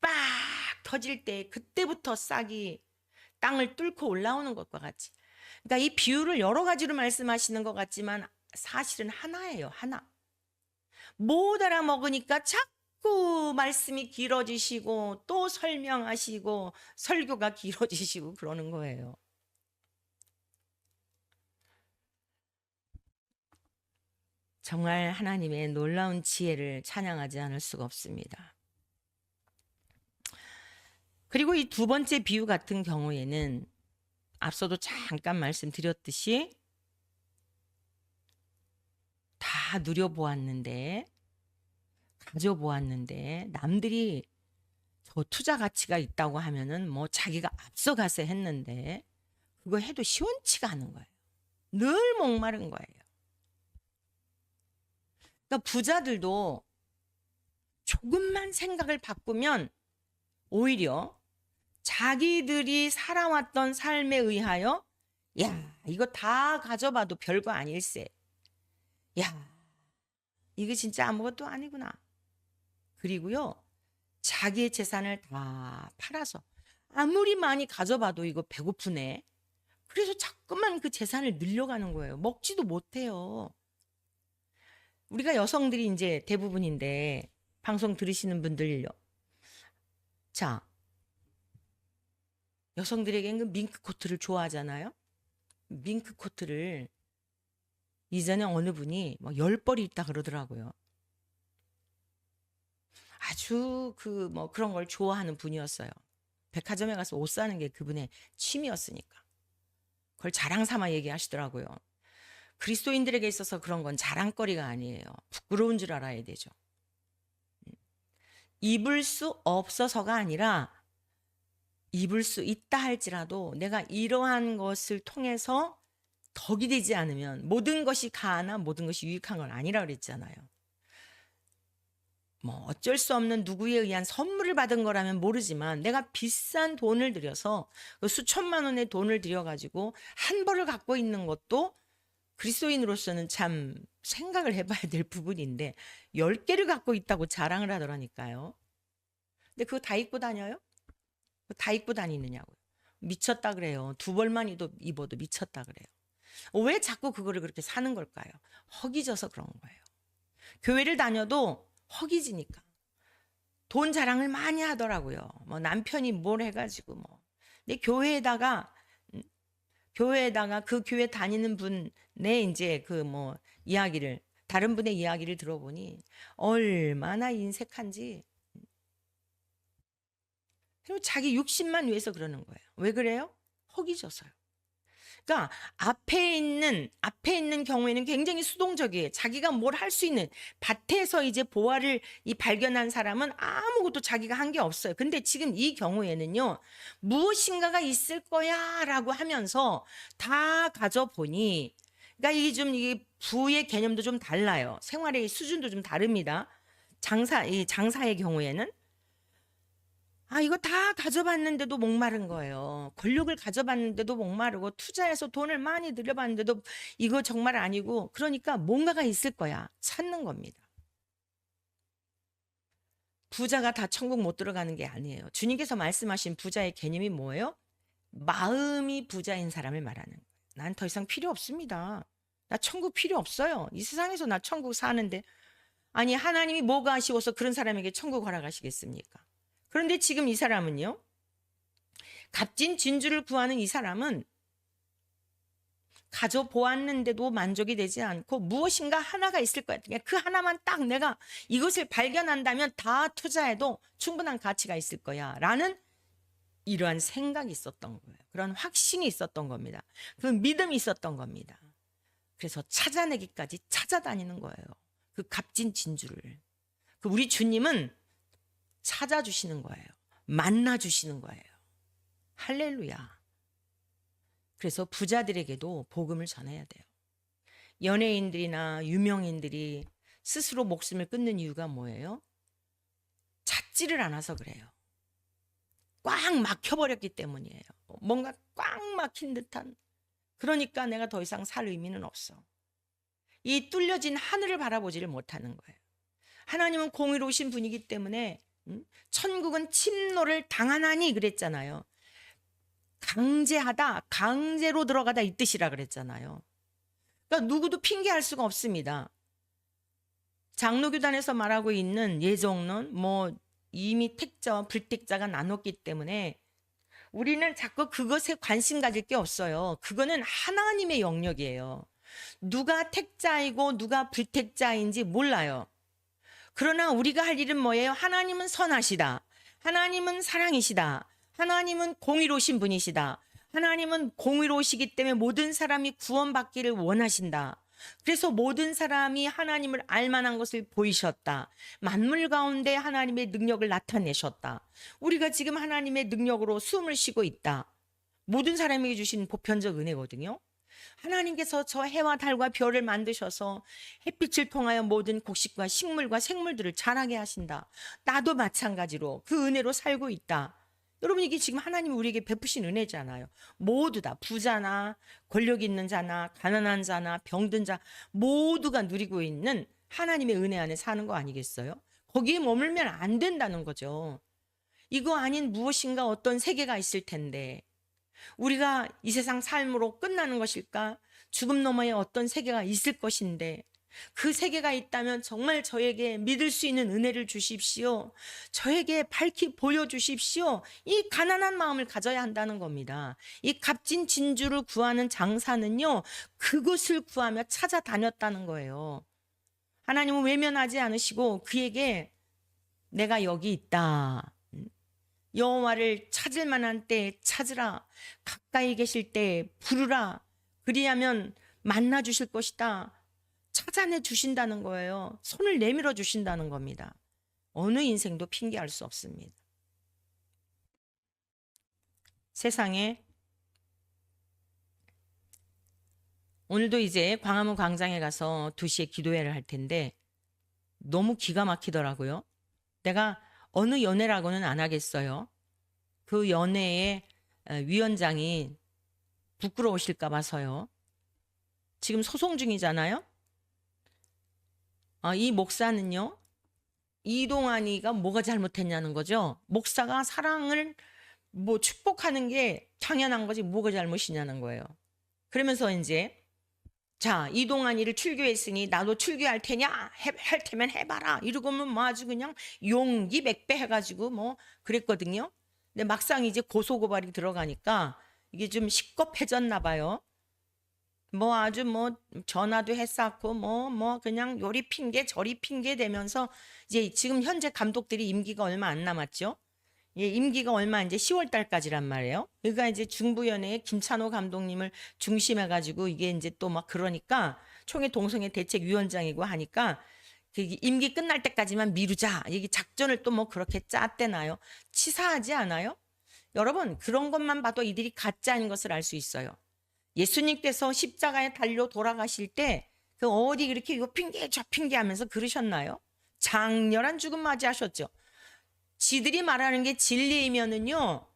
빡 터질 때 그때부터 싹이 땅을 뚫고 올라오는 것과 같이, 그러니까 이 비유를 여러 가지로 말씀하시는 것 같지만 사실은 하나예요. 하나. 못 알아먹으니까 자꾸 말씀이 길어지시고 또 설명하시고 설교가 길어지시고 그러는 거예요. 정말 하나님의 놀라운 지혜를 찬양하지 않을 수가 없습니다. 그리고 이 두 번째 비유 같은 경우에는 앞서도 잠깐 말씀드렸듯이 다 누려보았는데, 가져보았는데 남들이 저 투자 가치가 있다고 하면은 뭐 자기가 앞서가서 했는데 그거 해도 시원치가 않은 거예요. 늘 목마른 거예요. 그러니까 부자들도 조금만 생각을 바꾸면 오히려 자기들이 살아왔던 삶에 의하여 야, 이거 다 가져봐도 별거 아닐세. 야, 이거 진짜 아무것도 아니구나. 그리고요, 자기의 재산을 다 팔아서 아무리 많이 가져봐도 이거 배고프네. 그래서 자꾸만 그 재산을 늘려가는 거예요. 먹지도 못해요. 우리가 여성들이 이제 대부분인데 방송 들으시는 분들요. 자, 여성들에게는 그 밍크 코트를 좋아하잖아요. 밍크 코트를 이전에 어느 분이 뭐 10벌이 있다 그러더라고요. 아주 그런 걸 좋아하는 분이었어요. 백화점에 가서 옷 사는 게 그분의 취미였으니까. 그걸 자랑 삼아 얘기하시더라고요. 그리스도인들에게 있어서 그런 건 자랑거리가 아니에요. 부끄러운 줄 알아야 되죠. 입을 수 없어서가 아니라 입을 수 있다 할지라도 내가 이러한 것을 통해서 덕이 되지 않으면 모든 것이 가하나 모든 것이 유익한 건 아니라 그랬잖아요. 뭐 어쩔 수 없는 누구에 의한 선물을 받은 거라면 모르지만 내가 비싼 돈을 들여서 수천만 원의 돈을 들여가지고 한 벌을 갖고 있는 것도 그리스도인으로서는 참 생각을 해봐야 될 부분인데 10개를 갖고 있다고 자랑을 하더라니까요. 근데 그거 다 입고 다녀요? 그거 다 입고 다니느냐고요. 미쳤다 그래요. 2벌만 입어도 미쳤다 그래요. 왜 자꾸 그거를 그렇게 사는 걸까요? 허기져서 그런 거예요. 교회를 다녀도 허기지니까. 돈 자랑을 많이 하더라고요. 뭐 남편이 뭘 해가지고 뭐. 근데 교회에다가 그 교회 다니는 분의 이제 이야기를, 다른 분의 이야기를 들어보니 얼마나 인색한지. 그리고 자기 욕심만 위해서 그러는 거예요. 왜 그래요? 허기져서요. 그러니까 앞에 있는 경우에는 굉장히 수동적이에요. 자기가 뭘 할 수 있는, 밭에서 이제 보화를 발견한 사람은 아무것도 자기가 한 게 없어요. 근데 지금 이 경우에는요, 무엇인가가 있을 거야라고 하면서 다 가져보니, 그러니까 이게 부의 개념도 좀 달라요. 생활의 수준도 좀 다릅니다. 장사의 경우에는. 이거 다 가져봤는데도 목마른 거예요. 권력을 가져봤는데도 목마르고, 투자해서 돈을 많이 들여봤는데도 이거 정말 아니고, 그러니까 뭔가가 있을 거야. 찾는 겁니다. 부자가 다 천국 못 들어가는 게 아니에요. 주님께서 말씀하신 부자의 개념이 뭐예요? 마음이 부자인 사람을 말하는 거예요. 난 더 이상 필요 없습니다. 나 천국 필요 없어요. 이 세상에서 나 천국 사는데. 아니, 하나님이 뭐가 아쉬워서 그런 사람에게 천국 허락하시겠습니까? 그런데 지금 이 사람은요, 값진 진주를 구하는 이 사람은 가져보았는데도 만족이 되지 않고 무엇인가 하나가 있을 거야. 그 하나만 딱 내가 이것을 발견한다면 다 투자해도 충분한 가치가 있을 거야. 라는 이러한 생각이 있었던 거예요. 그런 확신이 있었던 겁니다. 그 믿음이 있었던 겁니다. 그래서 찾아내기까지 찾아다니는 거예요. 그 값진 진주를. 우리 주님은 찾아주시는 거예요. 만나주시는 거예요. 할렐루야. 그래서 부자들에게도 복음을 전해야 돼요. 연예인들이나 유명인들이 스스로 목숨을 끊는 이유가 뭐예요? 찾지를 않아서 그래요. 꽉 막혀버렸기 때문이에요. 뭔가 꽉 막힌 듯한. 그러니까 내가 더 이상 살 의미는 없어. 이 뚫려진 하늘을 바라보지를 못하는 거예요. 하나님은 공의로우신 분이기 때문에 천국은 침노를 당하나니 그랬잖아요. 강제하다, 강제로 들어가다 이 뜻이라 그랬잖아요. 그러니까 누구도 핑계할 수가 없습니다. 장로교단에서 말하고 있는 예정론, 이미 택자와 불택자가 나눴기 때문에 우리는 자꾸 그것에 관심 가질 게 없어요. 그거는 하나님의 영역이에요. 누가 택자이고 누가 불택자인지 몰라요. 그러나 우리가 할 일은 뭐예요? 하나님은 선하시다. 하나님은 사랑이시다. 하나님은 공의로우신 분이시다. 하나님은 공의로우시기 때문에 모든 사람이 구원받기를 원하신다. 그래서 모든 사람이 하나님을 알만한 것을 보이셨다. 만물 가운데 하나님의 능력을 나타내셨다. 우리가 지금 하나님의 능력으로 숨을 쉬고 있다. 모든 사람에게 주신 보편적 은혜거든요. 하나님께서 저 해와 달과 별을 만드셔서 햇빛을 통하여 모든 곡식과 식물과 생물들을 자라게 하신다. 나도 마찬가지로 그 은혜로 살고 있다. 여러분, 이게 지금 하나님이 우리에게 베푸신 은혜잖아요. 모두 다 부자나 권력 있는 자나 가난한 자나 병든 자 모두가 누리고 있는 하나님의 은혜 안에 사는 거 아니겠어요? 거기에 머물면 안 된다는 거죠. 이거 아닌 무엇인가 어떤 세계가 있을 텐데 우리가 이 세상 삶으로 끝나는 것일까? 죽음 너머에 어떤 세계가 있을 것인데 그 세계가 있다면 정말 저에게 믿을 수 있는 은혜를 주십시오. 저에게 밝히 보여주십시오. 이 가난한 마음을 가져야 한다는 겁니다. 이 값진 진주를 구하는 장사는요, 그것을 구하며 찾아다녔다는 거예요. 하나님은 외면하지 않으시고 그에게 내가 여기 있다. 여호와를 찾을 만한 때에 찾으라. 가까이 계실 때에 부르라. 그리하면 만나 주실 것이다. 찾아내 주신다는 거예요. 손을 내밀어 주신다는 겁니다. 어느 인생도 핑계할 수 없습니다. 세상에 오늘도 이제 광화문 광장에 가서 2시에 기도회를 할 텐데 너무 기가 막히더라고요. 내가 어느 연회라고는 안 하겠어요. 그 연회의 위원장이 부끄러우실까 봐서요. 지금 소송 중이잖아요. 이 목사는요, 이동환이가 뭐가 잘못했냐는 거죠. 목사가 사랑을 축복하는 게 당연한 거지 뭐가 잘못이냐는 거예요. 그러면서 이제 자, 이동환이를 출교했으니 나도 출교할 테냐? 할 테면 해봐라. 이러고는 뭐 아주 그냥 용기 백배 해가지고 그랬거든요. 근데 막상 이제 고소고발이 들어가니까 이게 좀 식겁해졌나 봐요. 아주 전화도 했었고 그냥 요리 핑계 저리 핑계 대면서 이제 지금 현재 감독들이 임기가 얼마 안 남았죠. 예, 임기가 얼마 이제 10월 달까지란 말이에요. 그러니까 이제 중부연회의 김찬호 감독님을 중심해 가지고 이게 이제 또 그러니까 총회 동성애 대책위원장이고 하니까 임기 끝날 때까지만 미루자. 이게 작전을 또 그렇게 짰대나요? 치사하지 않아요? 여러분, 그런 것만 봐도 이들이 가짜인 것을 알 수 있어요. 예수님께서 십자가에 달려 돌아가실 때 그 어디 그렇게 요 핑계 저 핑계 하면서 그러셨나요? 장렬한 죽음 맞이하셨죠. 지들이 말하는 게 진리이면은요,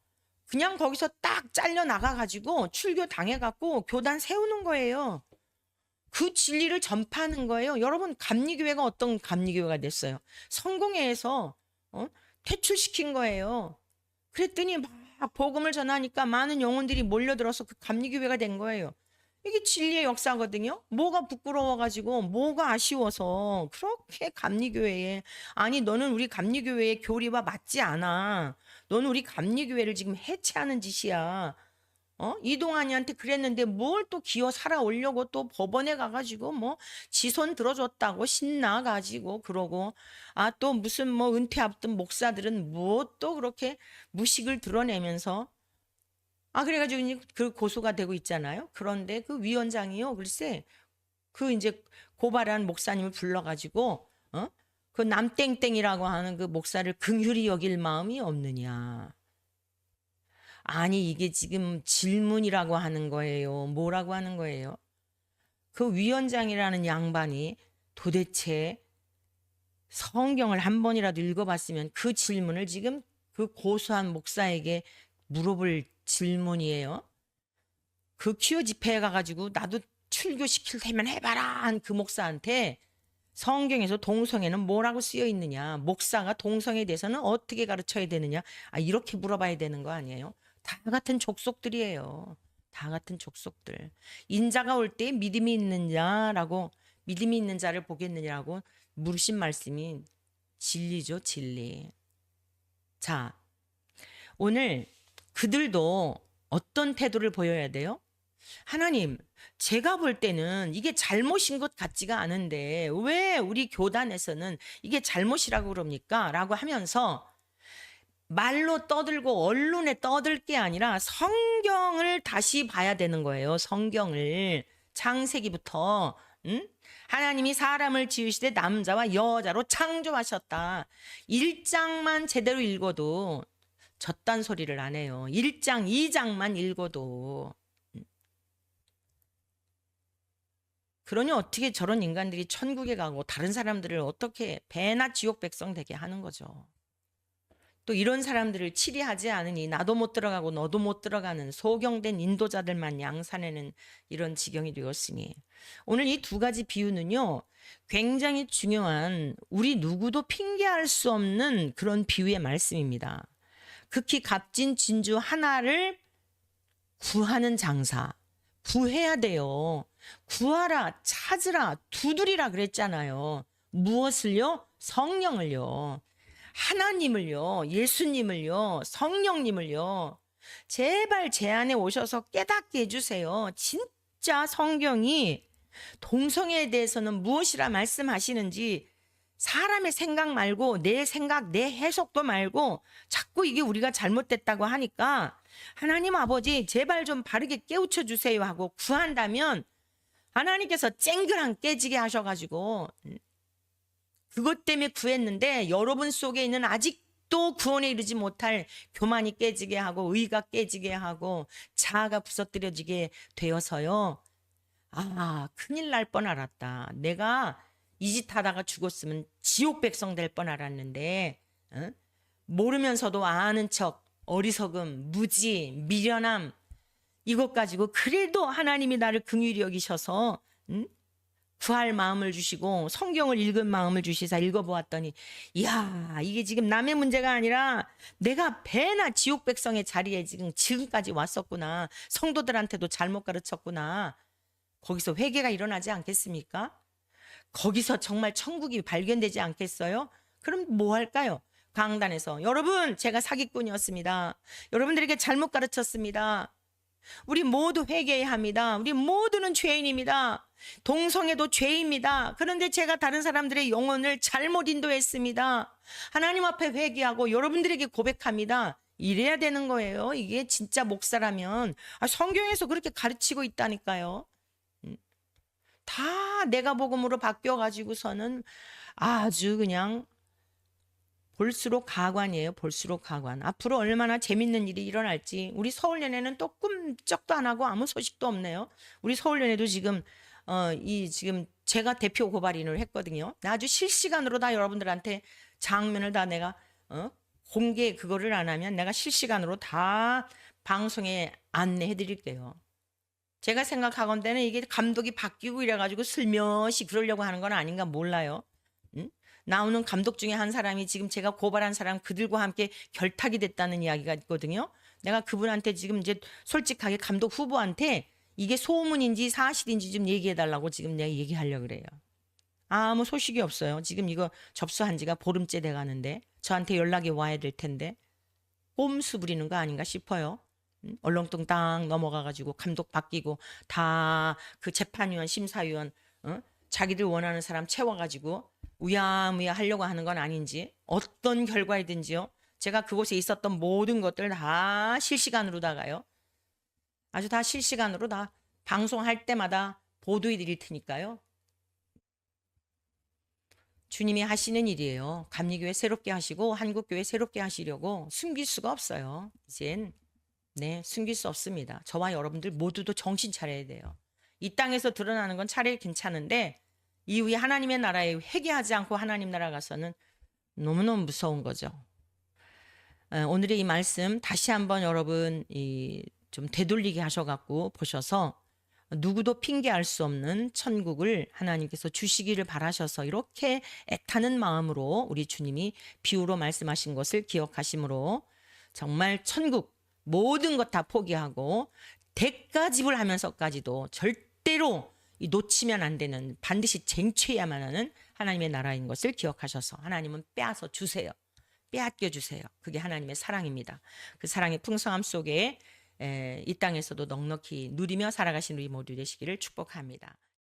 그냥 거기서 딱 잘려 나가가지고 출교 당해갖고 교단 세우는 거예요. 그 진리를 전파하는 거예요. 여러분, 감리교회가 어떤 감리교회가 됐어요? 성공회에서 퇴출시킨 거예요. 그랬더니 막 복음을 전하니까 많은 영혼들이 몰려들어서 그 감리교회가 된 거예요. 이게 진리의 역사거든요. 뭐가 부끄러워가지고 뭐가 아쉬워서 그렇게 감리교회에 아니 너는 우리 감리교회의 교리와 맞지 않아. 너는 우리 감리교회를 지금 해체하는 짓이야. 이동환이한테 그랬는데 뭘 또 기어 살아오려고 또 법원에 가가지고 지손 들어줬다고 신나가지고 그러고 또 무슨 은퇴 앞둔 목사들은 또 그렇게 무식을 드러내면서 그래가지고 그 고소가 되고 있잖아요. 그런데 그 위원장이요, 글쎄, 그 이제 고발한 목사님을 불러가지고, 그 남땡땡이라고 하는 그 목사를 긍휼히 여길 마음이 없느냐. 아니, 이게 지금 질문이라고 하는 거예요. 뭐라고 하는 거예요? 그 위원장이라는 양반이 도대체 성경을 한 번이라도 읽어봤으면 그 질문을 지금 그 고소한 목사에게 물어볼 질문이에요. 그 퀴어 집회에 가가지고 나도 출교시킬 테면 해봐라 한 그 목사한테 성경에서 동성애는 뭐라고 쓰여 있느냐, 목사가 동성애에 대해서는 어떻게 가르쳐야 되느냐, 이렇게 물어봐야 되는 거 아니에요? 다 같은 족속들이에요. 다 같은 족속들. 인자가 올 때 믿음이 있느냐라고, 믿음이 있는 자를 보겠느냐라고 물으신 말씀이 진리죠, 진리. 자, 오늘 그들도 어떤 태도를 보여야 돼요? 하나님, 제가 볼 때는 이게 잘못인 것 같지가 않은데 왜 우리 교단에서는 이게 잘못이라고 그럽니까? 라고 하면서 말로 떠들고 언론에 떠들 게 아니라 성경을 다시 봐야 되는 거예요. 성경을. 창세기부터. 하나님이 사람을 지으시되 남자와 여자로 창조하셨다. 1장만 제대로 읽어도 저딴 소리를 안 해요. 1장, 2장만 읽어도. 그러니 어떻게 저런 인간들이 천국에 가고 다른 사람들을 어떻게 배나 지옥 백성 되게 하는 거죠. 또 이런 사람들을 치리하지 않으니 나도 못 들어가고 너도 못 들어가는 소경된 인도자들만 양산에는 이런 지경이 되었으니 오늘 이 두 가지 비유는요, 굉장히 중요한 우리 누구도 핑계할 수 없는 그런 비유의 말씀입니다. 극히 값진 진주 하나를 구하는 장사, 구해야 돼요. 구하라, 찾으라, 두드리라 그랬잖아요. 무엇을요? 성령을요. 하나님을요. 예수님을요. 성령님을요. 제발 제 안에 오셔서 깨닫게 해주세요. 진짜 성경이 동성애에 대해서는 무엇이라 말씀하시는지 사람의 생각 말고 내 생각, 내 해석도 말고 자꾸 이게 우리가 잘못됐다고 하니까 하나님 아버지 제발 좀 바르게 깨우쳐 주세요 하고 구한다면 하나님께서 쨍그랑 깨지게 하셔가지고 그것 때문에 구했는데 여러분 속에 있는 아직도 구원에 이르지 못할 교만이 깨지게 하고 의가 깨지게 하고 자아가 부서뜨려지게 되어서요. 아, 큰일 날 뻔 알았다. 내가 이 짓 하다가 죽었으면 지옥 백성 될 뻔 알았는데 어? 모르면서도 아는 척 어리석음, 무지, 미련함 이것 가지고 그래도 하나님이 나를 긍휼히 여기셔서 구할 마음을 주시고 성경을 읽은 마음을 주시사 읽어보았더니 이야 이게 지금 남의 문제가 아니라 내가 배나 지옥 백성의 자리에 지금까지 왔었구나. 성도들한테도 잘못 가르쳤구나. 거기서 회개가 일어나지 않겠습니까? 거기서 정말 천국이 발견되지 않겠어요? 그럼 뭐 할까요? 강단에서 여러분 제가 사기꾼이었습니다. 여러분들에게 잘못 가르쳤습니다. 우리 모두 회개해야 합니다. 우리 모두는 죄인입니다. 동성애도 죄입니다. 그런데 제가 다른 사람들의 영혼을 잘못 인도했습니다. 하나님 앞에 회개하고 여러분들에게 고백합니다. 이래야 되는 거예요. 이게 진짜 목사라면 성경에서 그렇게 가르치고 있다니까요. 다 내가 복음으로 바뀌어가지고서는 아주 그냥 볼수록 가관이에요. 볼수록 가관. 앞으로 얼마나 재밌는 일이 일어날지. 우리 서울연애는 또 꿈쩍도 안 하고 아무 소식도 없네요. 우리 서울연애도 지금 지금 제가 대표 고발인을 했거든요. 아주 실시간으로 다 여러분들한테 장면을 다 내가 공개 그거를 안 하면 내가 실시간으로 다 방송에 안내해 드릴게요. 제가 생각하건대는 이게 감독이 바뀌고 이래가지고 슬며시 그러려고 하는 건 아닌가 몰라요. 응? 나오는 감독 중에 한 사람이 지금 제가 고발한 사람 그들과 함께 결탁이 됐다는 이야기가 있거든요. 내가 그분한테 지금 이제 솔직하게 감독 후보한테 이게 소문인지 사실인지 좀 얘기해달라고 지금 내가 얘기하려고 그래요. 아무 소식이 없어요. 지금 이거 접수한 지가 보름째 돼가는데 저한테 연락이 와야 될 텐데 꼼수 부리는 거 아닌가 싶어요. 얼렁뚱땅 넘어가가지고 감독 바뀌고 다 그 재판위원 심사위원 자기들 원하는 사람 채워가지고 우야무야 하려고 하는 건 아닌지 어떤 결과이든지요. 제가 그곳에 있었던 모든 것들 다 실시간으로다가요. 아주 다 실시간으로 다 방송할 때마다 보도해 드릴 테니까요. 주님이 하시는 일이에요. 감리교회 새롭게 하시고 한국교회 새롭게 하시려고 숨길 수가 없어요. 이젠 네, 숨길 수 없습니다. 저와 여러분들 모두도 정신 차려야 돼요. 이 땅에서 드러나는 건 차라리 괜찮은데 이후에 하나님의 나라에 회개하지 않고 하나님 나라 가서는 너무너무 무서운 거죠. 오늘의 이 말씀 다시 한번 여러분 좀 되돌리게 하셔갖고 보셔서 누구도 핑계할 수 없는 천국을 하나님께서 주시기를 바라셔서 이렇게 애타는 마음으로 우리 주님이 비유로 말씀하신 것을 기억하심으로 정말 천국 모든 것 다 포기하고 대가 지불하면서까지도 절대로 놓치면 안 되는 반드시 쟁취해야만 하는 하나님의 나라인 것을 기억하셔서 하나님은 빼앗아 주세요. 빼앗겨 주세요. 그게 하나님의 사랑입니다. 그 사랑의 풍성함 속에 이 땅에서도 넉넉히 누리며 살아가신 우리 모두 되시기를 축복합니다.